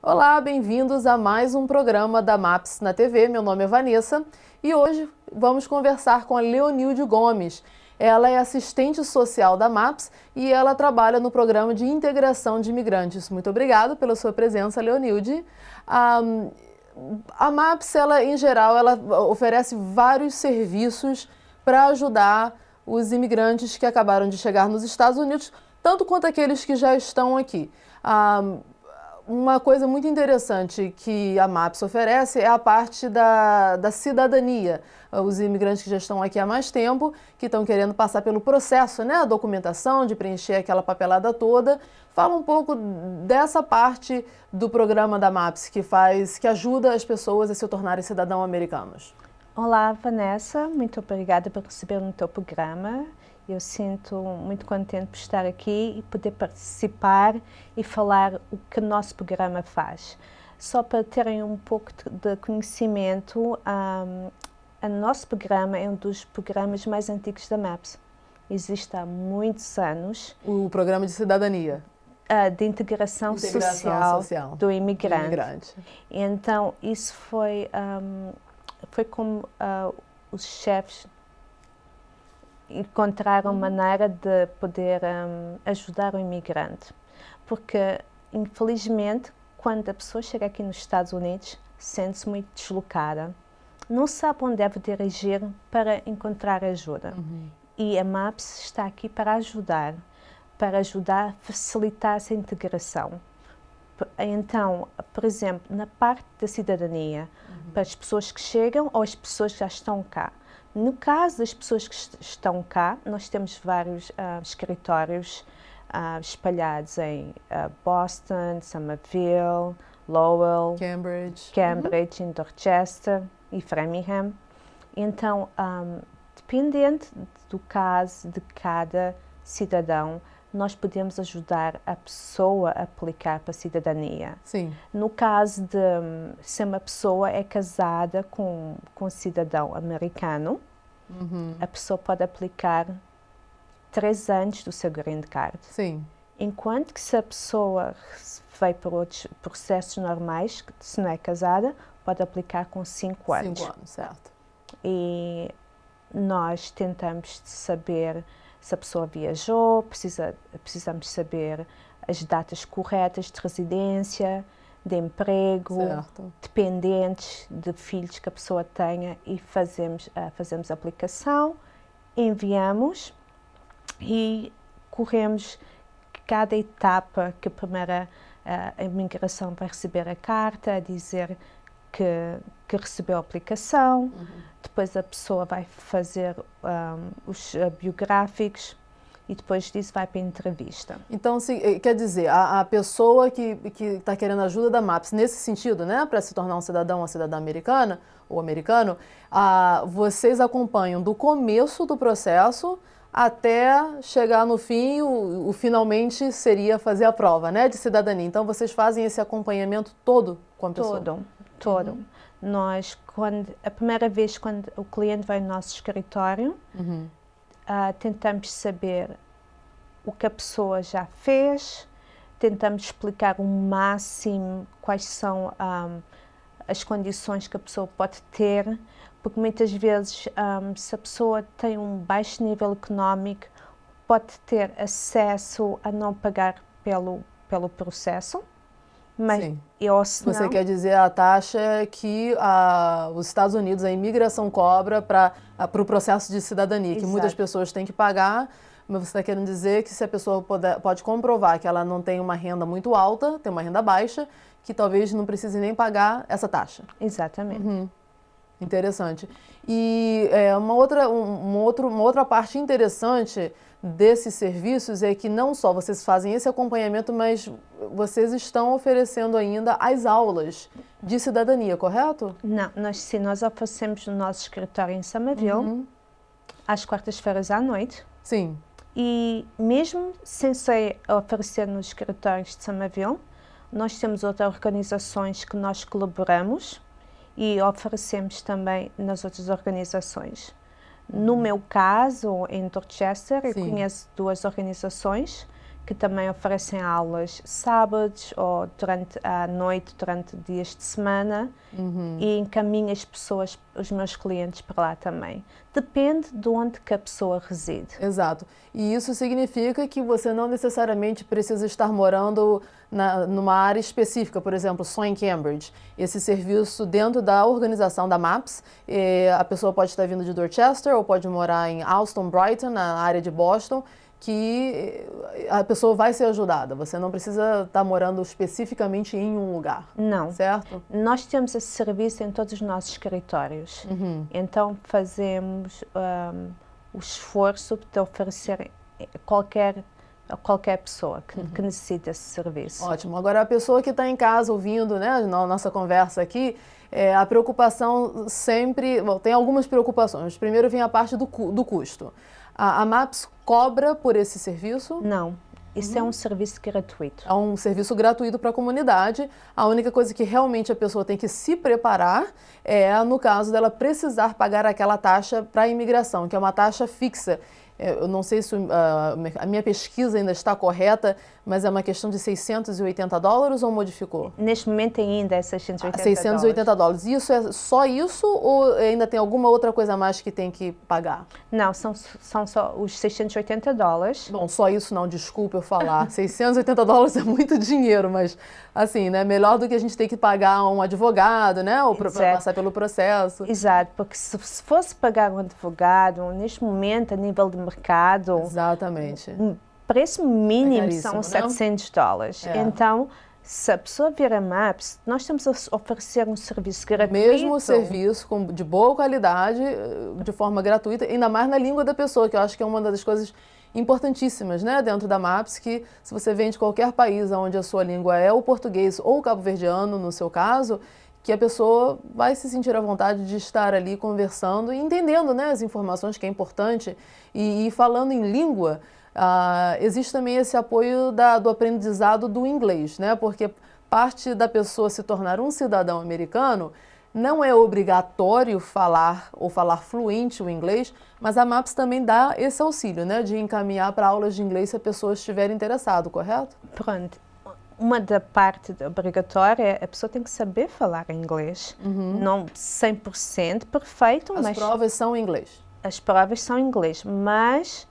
Olá, bem-vindos a mais um programa da MAPS na TV. Meu nome é Vanessa e hoje vamos conversar com a Leonilde Gomes. Ela é assistente social da MAPS e ela trabalha no programa de integração de imigrantes. Muito obrigada pela sua presença, Leonilde. A MAPS, em geral, ela oferece vários serviços para ajudar os imigrantes que acabaram de chegar nos Estados Unidos, tanto quanto aqueles que já estão aqui. Uma coisa muito interessante que a MAPS oferece é a parte da cidadania. Os imigrantes que já estão aqui há mais tempo, que estão querendo passar pelo processo, né, a documentação, de preencher aquela papelada toda. Fala um pouco dessa parte do programa da MAPS que ajuda as pessoas a se tornarem cidadãos americanos. Olá, Vanessa, muito obrigada por receber no teu programa. Eu sinto muito contente por estar aqui e poder participar e falar o que o nosso programa faz. Só para terem um pouco de conhecimento, o nosso programa é um dos programas mais antigos da MAPS. Existe há muitos anos. O programa de cidadania. De integração social do imigrante. Então, isso foi como os chefes encontraram maneira de poder ajudar o imigrante. Porque, infelizmente, quando a pessoa chega aqui nos Estados Unidos, sente-se muito deslocada, não sabe onde deve dirigir para encontrar ajuda. E a MAPS está aqui para ajudar a facilitar essa integração. Então, por exemplo, na parte da cidadania, para as pessoas que chegam ou as pessoas que já estão cá. No caso das pessoas que estão cá, nós temos vários escritórios espalhados em Boston, Somerville, Lowell, Cambridge, em Dorchester e Framingham. Então, dependente do caso de cada cidadão, nós podemos ajudar a pessoa a aplicar para a cidadania. Sim. No caso de se uma pessoa é casada com um cidadão americano, a pessoa pode aplicar 3 anos do seu green card. Sim. Enquanto que se a pessoa vai por outros processos normais, se não é casada, pode aplicar com 5 anos. 5 anos, certo. E nós tentamos saber se a pessoa viajou, precisamos saber as datas corretas de residência, de emprego, certo, dependentes de filhos que a pessoa tenha e fazemos a aplicação, enviamos e corremos cada etapa que a primeira a imigração vai receber a carta a dizer que recebeu a aplicação, depois a pessoa vai fazer os biográficos e depois disso vai para a entrevista. Então, quer dizer, a pessoa que está querendo ajuda da MAPS, nesse sentido, né, para se tornar um cidadão ou uma cidadã americana ou americano, vocês acompanham do começo do processo até chegar no fim, o finalmente seria fazer a prova, né, de cidadania. Então, vocês fazem esse acompanhamento todo com a pessoa? Todo. Nós, a primeira vez quando o cliente vai ao nosso escritório, tentamos saber o que a pessoa já fez, tentamos explicar o máximo quais são as condições que a pessoa pode ter, porque muitas vezes se a pessoa tem um baixo nível económico, pode ter acesso a não pagar pelo processo. Mas sim. Você quer dizer a taxa que os Estados Unidos, a imigração cobra para o processo de cidadania, que muitas pessoas têm que pagar, mas você está querendo dizer que se a pessoa pode comprovar que ela não tem uma renda muito alta, tem uma renda baixa, que talvez não precise nem pagar essa taxa. Exatamente. Interessante. E uma outra parte interessante desses serviços é que não só vocês fazem esse acompanhamento, mas vocês estão oferecendo ainda as aulas de cidadania, correto? Não, nós oferecemos no nosso escritório em Somerville, às quartas-feiras à noite. Sim. E mesmo sem ser oferecer nos escritórios de Somerville, nós temos outras organizações que nós colaboramos e oferecemos também nas outras organizações. No meu caso, em Dorchester, eu conheço 2 organizações que também oferecem aulas sábados ou durante a noite, durante dias de semana, e encaminho as pessoas, os meus clientes para lá também. Depende de onde que a pessoa reside. Exato. E isso significa que você não necessariamente precisa estar morando numa área específica, por exemplo, só em Cambridge. Esse serviço dentro da organização da MAPS, a pessoa pode estar vindo de Dorchester ou pode morar em Allston, Brighton, na área de Boston, que a pessoa vai ser ajudada. Você não precisa estar morando especificamente em um lugar. Não. Certo? Nós temos esse serviço em todos os nossos escritórios. Então fazemos o esforço de oferecer a qualquer pessoa que necessita esse serviço. Ótimo. Agora, a pessoa que está em casa ouvindo, né, na nossa conversa aqui, a preocupação sempre... Bom, tem algumas preocupações. Primeiro vem a parte do custo. A MAPS cobra por esse serviço? Não. Isso é um serviço gratuito. É um serviço gratuito para a comunidade. A única coisa que realmente a pessoa tem que se preparar é no caso dela precisar pagar aquela taxa para a imigração, que é uma taxa fixa. Eu não sei se a minha pesquisa ainda está correta, mas é uma questão de $680 ou modificou? Neste momento ainda é $680. $680. Isso é só isso ou ainda tem alguma outra coisa a mais que tem que pagar? Não, são só os $680. Bom, só isso não, desculpa eu falar. $680 é muito dinheiro, mas assim, né, melhor do que a gente ter que pagar um advogado, né, ou para passar pelo processo. Exato, porque se fosse pagar um advogado, neste momento, a nível de mercado... Exatamente. Preço mínimo são $700. Então, se a pessoa vir a MAPS, nós estamos a oferecer um serviço gratuito. Mesmo serviço de boa qualidade, de forma gratuita, ainda mais na língua da pessoa, que eu acho que é uma das coisas importantíssimas, né, dentro da MAPS, que se você vem de qualquer país onde a sua língua é o português ou o cabo-verdiano, no seu caso, que a pessoa vai se sentir à vontade de estar ali conversando e entendendo, né, as informações, que é importante. E falando em língua, existe também esse apoio do aprendizado do inglês, né? Porque parte da pessoa se tornar um cidadão americano não é obrigatório falar ou falar fluente o inglês, mas a MAPS também dá esse auxílio, né? De encaminhar para aulas de inglês se a pessoa estiver interessada, correto? Pronto. Uma da parte obrigatória, a pessoa tem que saber falar inglês. Não 100% perfeito, mas... As provas são em inglês. As provas são em inglês, mas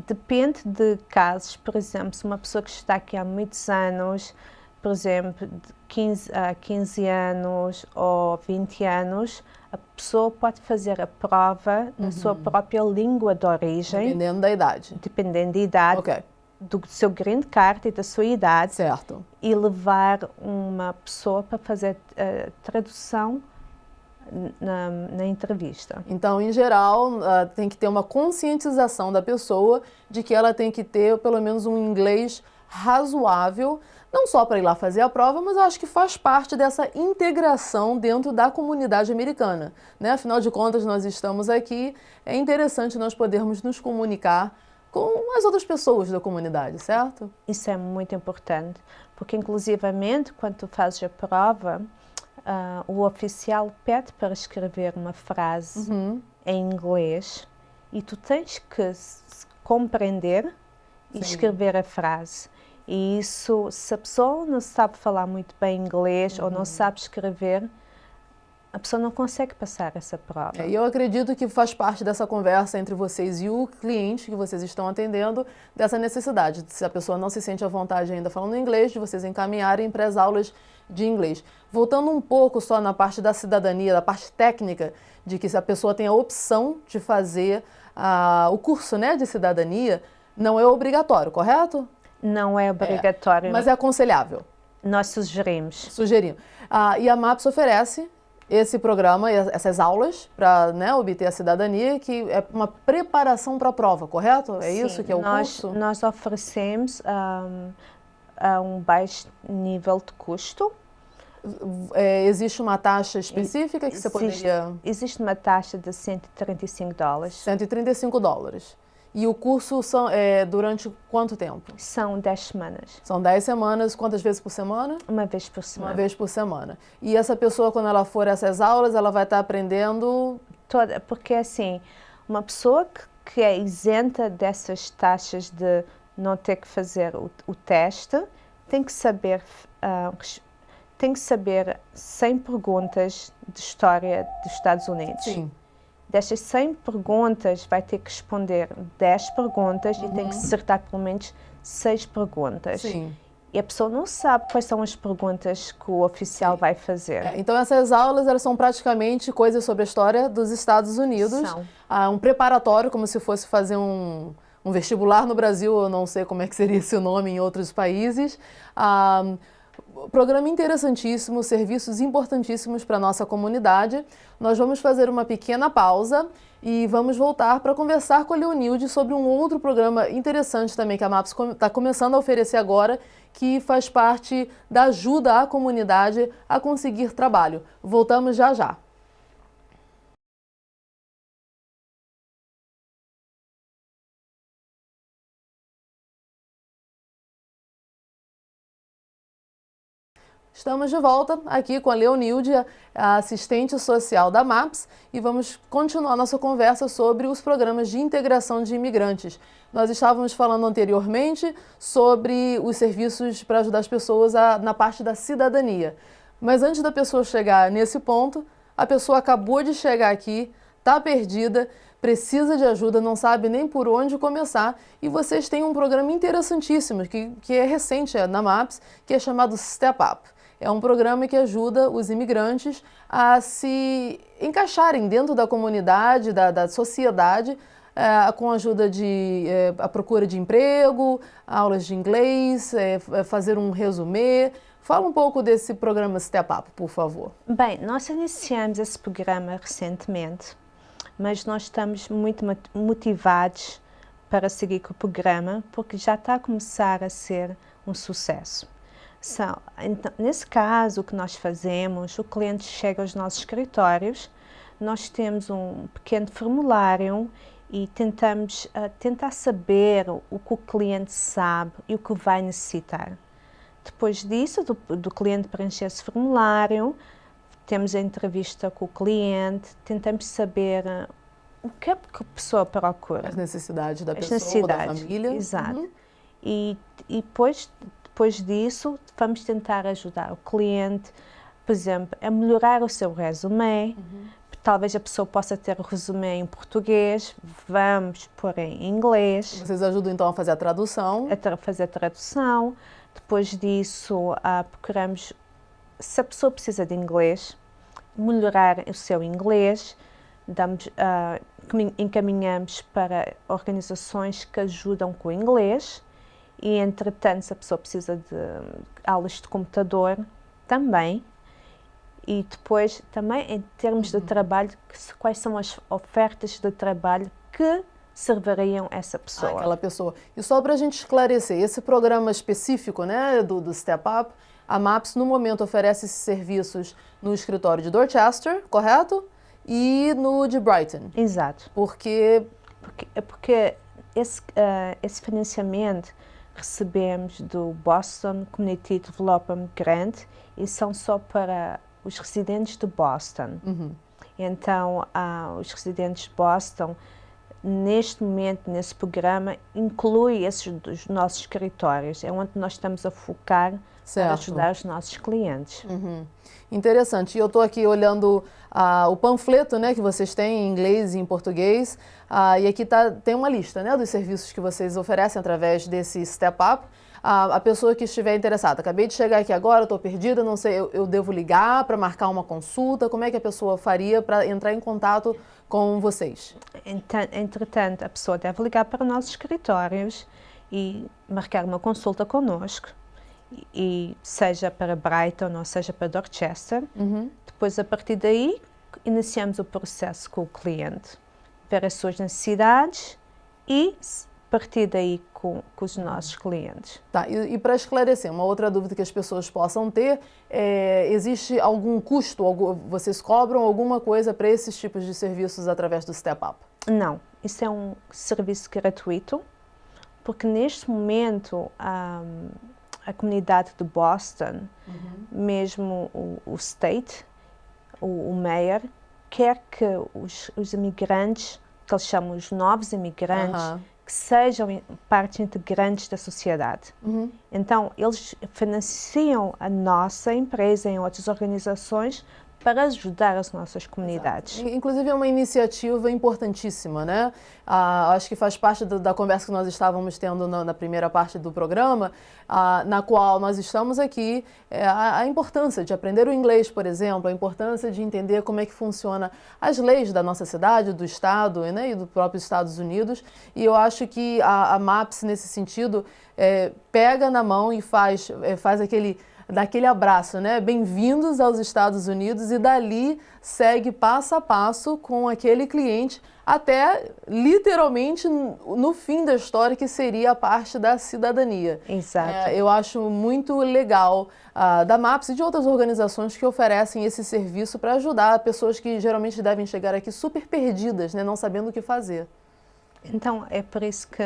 depende de casos. Por exemplo, se uma pessoa que está aqui há muitos anos, por exemplo, de 15 anos ou 20 anos, a pessoa pode fazer a prova na sua própria língua de origem. Dependendo da idade. Dependendo da idade. Ok. Do seu green card e da sua idade. Certo. E levar uma pessoa para fazer a tradução na entrevista. Então, em geral, tem que ter uma conscientização da pessoa de que ela tem que ter pelo menos um inglês razoável, não só para ir lá fazer a prova, mas eu acho que faz parte dessa integração dentro da comunidade americana, né? Afinal de contas, nós estamos aqui, é interessante nós podermos nos comunicar com as outras pessoas da comunidade, certo? Isso é muito importante, porque inclusivamente quando tu fazes a prova, o oficial pede para escrever uma frase em inglês e tu tens que compreender e escrever a frase. E isso, se a pessoa não sabe falar muito bem inglês ou não sabe escrever, a pessoa não consegue passar essa prova. E eu acredito que faz parte dessa conversa entre vocês e o cliente que vocês estão atendendo, dessa necessidade, se a pessoa não se sente à vontade ainda falando inglês, de vocês encaminharem para as aulas de inglês. Voltando um pouco só na parte da cidadania, da parte técnica, de que se a pessoa tem a opção de fazer o curso, né, de cidadania, não é obrigatório, correto? Não é obrigatório. Mas é aconselhável. Nós sugerimos. Sugerimos. E a MAPS oferece esse programa, essas aulas para, né, obter a cidadania, que é uma preparação para a prova, correto? É Sim, isso que é o curso? Nós oferecemos a um baixo nível de custo. Existe uma taxa específica que você poderia... Existe uma taxa de $135. $135. E o curso durante quanto tempo? São 10 semanas. São 10 semanas, quantas vezes por semana? Uma vez por semana. Uma vez por semana. E essa pessoa, quando ela for a essas aulas, ela vai estar aprendendo... Porque assim, uma pessoa que é isenta dessas taxas de não ter que fazer o teste, tem que saber 100 perguntas de história dos Estados Unidos. Sim. Destas 100 perguntas, vai ter que responder 10 perguntas e tem que acertar pelo menos 6 perguntas. Sim. E a pessoa não sabe quais são as perguntas que o oficial vai fazer. Então, essas aulas elas são praticamente coisas sobre a história dos Estados Unidos. São. Um preparatório, como se fosse fazer um vestibular no Brasil, eu não sei como é que seria esse nome em outros países. Programa interessantíssimo, serviços importantíssimos para a nossa comunidade. Nós vamos fazer uma pequena pausa e vamos voltar para conversar com a Leonilde sobre um outro programa interessante também que a MAPS está começando a oferecer agora, que faz parte da ajuda à comunidade a conseguir trabalho. Voltamos já já. Estamos de volta aqui com a Leonilde, a assistente social da MAPS, e vamos continuar nossa conversa sobre os programas de integração de imigrantes. Nós estávamos falando anteriormente sobre os serviços para ajudar as pessoas na parte da cidadania. Mas antes da pessoa chegar nesse ponto, a pessoa acabou de chegar aqui, está perdida, precisa de ajuda, não sabe nem por onde começar, e vocês têm um programa interessantíssimo, que é recente na MAPS, que é chamado Step Up. É um programa que ajuda os imigrantes a se encaixarem dentro da comunidade, da sociedade, com a ajuda a procura de emprego, aulas de inglês, fazer um resumê. Fala um pouco desse programa Step Up, por favor. Bem, nós iniciamos esse programa recentemente, mas nós estamos muito motivados para seguir com o programa, porque já está a começar a ser um sucesso. Então, nesse caso, o que nós fazemos, o cliente chega aos nossos escritórios, nós temos um pequeno formulário e tentamos tentar saber o que o cliente sabe e o que vai necessitar. Depois disso, do cliente preencher esse formulário, temos a entrevista com o cliente, tentamos saber o que é que a pessoa procura. As necessidades da pessoa, da família. Exato. E depois disso, vamos tentar ajudar o cliente, por exemplo, a melhorar o seu resumé. Talvez a pessoa possa ter o resumé em português, vamos pôr em inglês. Vocês ajudam então a fazer a tradução? Fazer a tradução. Depois disso, procuramos, se a pessoa precisa de inglês, melhorar o seu inglês, encaminhamos para organizações que ajudam com o inglês. E, entretanto, se a pessoa precisa de aulas de computador, também. E depois, também, em termos de trabalho, quais são as ofertas de trabalho que serviriam essa pessoa. Aquela pessoa. E só para a gente esclarecer, esse programa específico, né, do Step Up, a MAPS, no momento, oferece esses serviços no escritório de Dorchester, correto? E no de Brighton. Exato. Porque esse financiamento recebemos do Boston Community Development Grant e são só para os residentes de Boston. Então, os residentes de Boston, neste momento, nesse programa, inclui esses dos nossos escritórios. É onde nós estamos a focar para ajudar os nossos clientes. Interessante. E eu estou aqui olhando o panfleto, né, que vocês têm em inglês e em português. E aqui tem uma lista, né, dos serviços que vocês oferecem através desse Step Up. A pessoa que estiver interessada, acabei de chegar aqui agora, estou perdida, não sei, eu devo ligar para marcar uma consulta? Como é que a pessoa faria para entrar em contato com vocês? Entretanto, a pessoa deve ligar para os nossos escritórios e marcar uma consulta connosco. E seja para Brighton ou seja para Dorchester. Depois, a partir daí, iniciamos o processo com o cliente, ver as suas necessidades e partir daí com os nossos clientes. Tá, e para esclarecer, uma outra dúvida que as pessoas possam ter, existe algum custo, vocês cobram alguma coisa para esses tipos de serviços através do Step Up? Não, isso é um serviço gratuito, porque neste momento a comunidade de Boston, mesmo o state, o mayor, quer que os imigrantes, que eles chamam os novos imigrantes, que sejam partes integrantes da sociedade. Então, eles financiam a nossa empresa em outras organizações para ajudar as nossas comunidades. Exato. Inclusive é uma iniciativa importantíssima, né? Acho que faz parte da conversa que nós estávamos tendo na primeira parte do programa, na qual nós estamos aqui, a importância de aprender o inglês, por exemplo, a importância de entender como é que funciona as leis da nossa cidade, do estado, né, e do próprio Estados Unidos. E eu acho que a MAPS, nesse sentido, pega na mão e faz daquele abraço, né? Bem-vindos aos Estados Unidos, e dali segue passo a passo com aquele cliente até literalmente no fim da história, que seria a parte da cidadania. Exato. Eu acho muito legal da MAPS e de outras organizações que oferecem esse serviço para ajudar pessoas que geralmente devem chegar aqui super perdidas, né? Não sabendo o que fazer. Então, é por isso que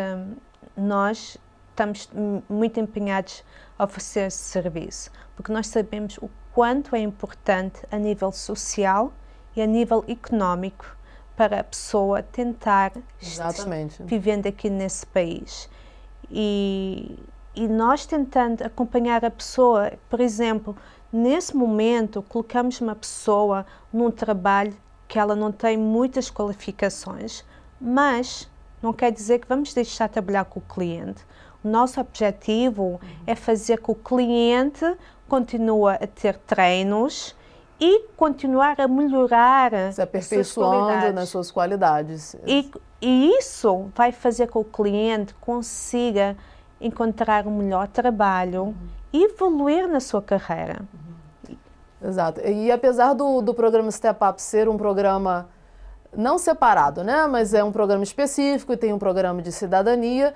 nós estamos muito empenhados a oferecer esse serviço, porque nós sabemos o quanto é importante a nível social e a nível económico para a pessoa tentar vivendo aqui nesse país. E nós tentando acompanhar a pessoa, por exemplo, nesse momento colocamos uma pessoa num trabalho que ela não tem muitas qualificações, mas não quer dizer que vamos deixar de trabalhar com o cliente. O nosso objetivo é fazer com que o cliente continue a ter treinos e continuar a melhorar, se aperfeiçoando nas suas qualidades. E isso vai fazer com que o cliente consiga encontrar um melhor trabalho e evoluir na sua carreira. Exato. E apesar do programa Step Up ser um programa não separado, né? Mas é um programa específico e tem um programa de cidadania,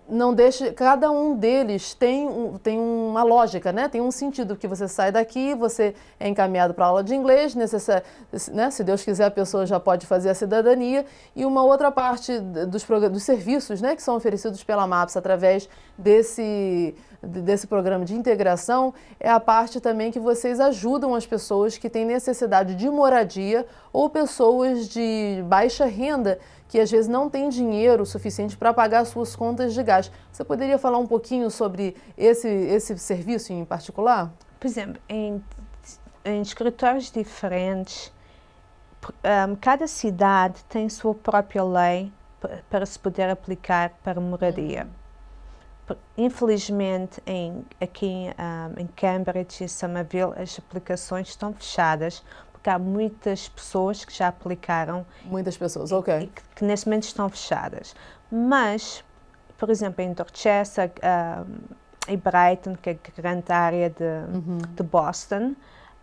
não deixa, cada um deles tem uma lógica, né? Tem um sentido, que você sai daqui, você é encaminhado para a aula de inglês, né? Se Deus quiser, a pessoa já pode fazer a cidadania, e uma outra parte dos serviços, né, que são oferecidos pela MAPS através desse programa de integração, é a parte também que vocês ajudam as pessoas que têm necessidade de moradia ou pessoas de baixa renda que às vezes não têm dinheiro suficiente para pagar suas contas de gás. Você poderia falar um pouquinho sobre esse serviço em particular? Por exemplo, em escritórios diferentes, cada cidade tem sua própria lei para se poder aplicar para moradia. Infelizmente, aqui em Cambridge e Somerville, as aplicações estão fechadas, porque há muitas pessoas que já aplicaram. Muitas pessoas, ok. Que nesse momento estão fechadas. Mas, por exemplo, em Dorchester e Brighton, que é a grande área de Boston,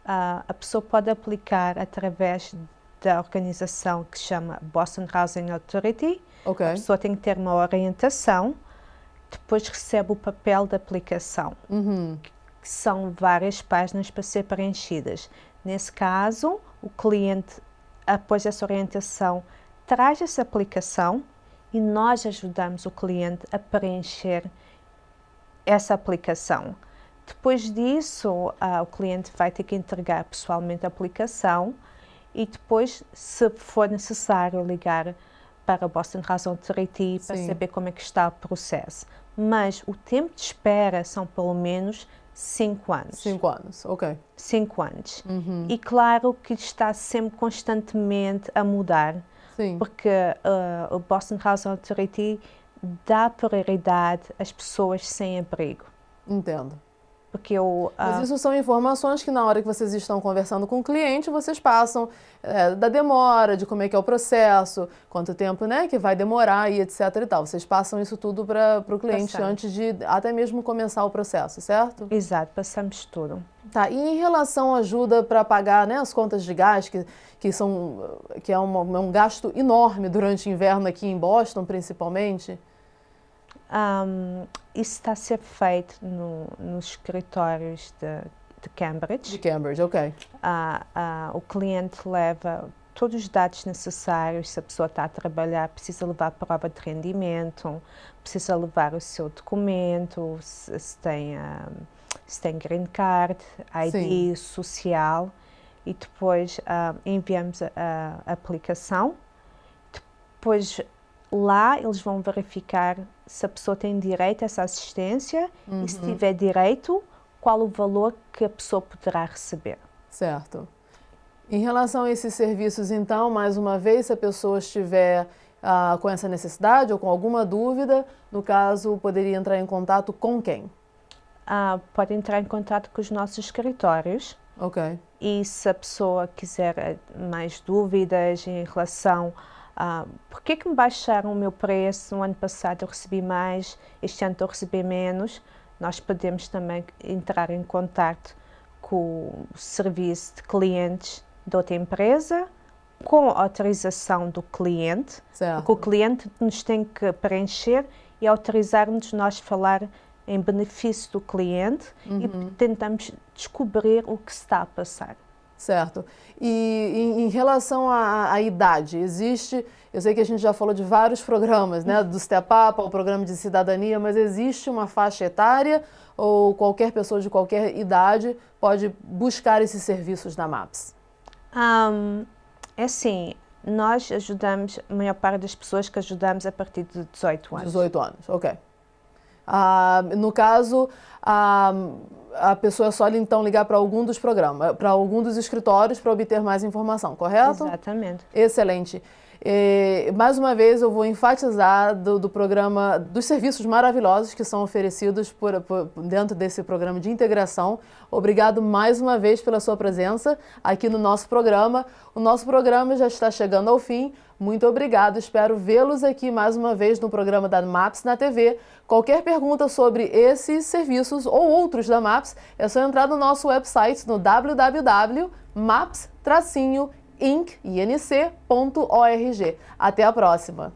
a pessoa pode aplicar através da organização que se chama Boston Housing Authority. Okay. A pessoa tem que ter uma orientação. Depois recebe o papel de aplicação, que são várias páginas para ser preenchidas. Nesse caso, o cliente, após essa orientação, traz essa aplicação e nós ajudamos o cliente a preencher essa aplicação. Depois disso, o cliente vai ter que entregar pessoalmente a aplicação e depois, se for necessário, ligar para a Boston Housing Authority para saber como é que está o processo. Mas o tempo de espera são pelo menos 5 anos. 5 anos, ok. 5 anos. E claro que está sempre constantemente a mudar. Sim. Porque o Boston Housing Authority dá prioridade às pessoas sem abrigo. Entendo. Porque Mas isso são informações que na hora que vocês estão conversando com o cliente, vocês passam da demora, de como é que é o processo, quanto tempo, né, que vai demorar e etc e tal. Vocês passam isso tudo para o cliente antes de até mesmo começar o processo, certo? Exato, passamos tudo. Tá, e em relação à ajuda para pagar, né, as contas de gás, que é um gasto enorme durante o inverno aqui em Boston, principalmente? Isso está a ser feito nos escritórios de Cambridge. De Cambridge, ok. O cliente leva todos os dados necessários. Se a pessoa está a trabalhar, precisa levar a prova de rendimento, precisa levar o seu documento, se tem green card, ID social, e depois enviamos a aplicação. Depois Lá eles vão verificar se a pessoa tem direito a essa assistência e se tiver direito, qual o valor que a pessoa poderá receber. Certo. Em relação a esses serviços, então, mais uma vez, se a pessoa estiver com essa necessidade ou com alguma dúvida, no caso, poderia entrar em contato com quem? Pode entrar em contato com os nossos escritórios. Ok. E se a pessoa quiser mais dúvidas em relação a por que me baixaram o meu preço, no ano passado eu recebi mais, este ano estou a receber menos, nós podemos também entrar em contato com o serviço de clientes de outra empresa, com a autorização do cliente, Certo. porque o cliente nos tem que preencher e autorizar-nos nós falar em benefício do cliente e tentamos descobrir o que está a passar. Certo. E em relação à idade, existe, eu sei que a gente já falou de vários programas, né, do Step Up ao programa de cidadania, mas existe uma faixa etária ou qualquer pessoa de qualquer idade pode buscar esses serviços da MAPS? É assim, nós ajudamos, a maior parte das pessoas que ajudamos a partir de 18 anos. 18 anos, ok. No caso, a pessoa é só então ligar para algum dos programas, para algum dos escritórios para obter mais informação, correto? Exatamente. Excelente. Mais uma vez eu vou enfatizar do programa, dos serviços maravilhosos que são oferecidos dentro desse programa de integração. Obrigado mais uma vez pela sua presença aqui no nosso programa. O nosso programa já está chegando ao fim. Muito obrigado, espero vê-los aqui mais uma vez no programa da MAPS na TV. Qualquer pergunta sobre esses serviços ou outros da MAPS, é só entrar no nosso website no www.maps-inc.org. Até a próxima!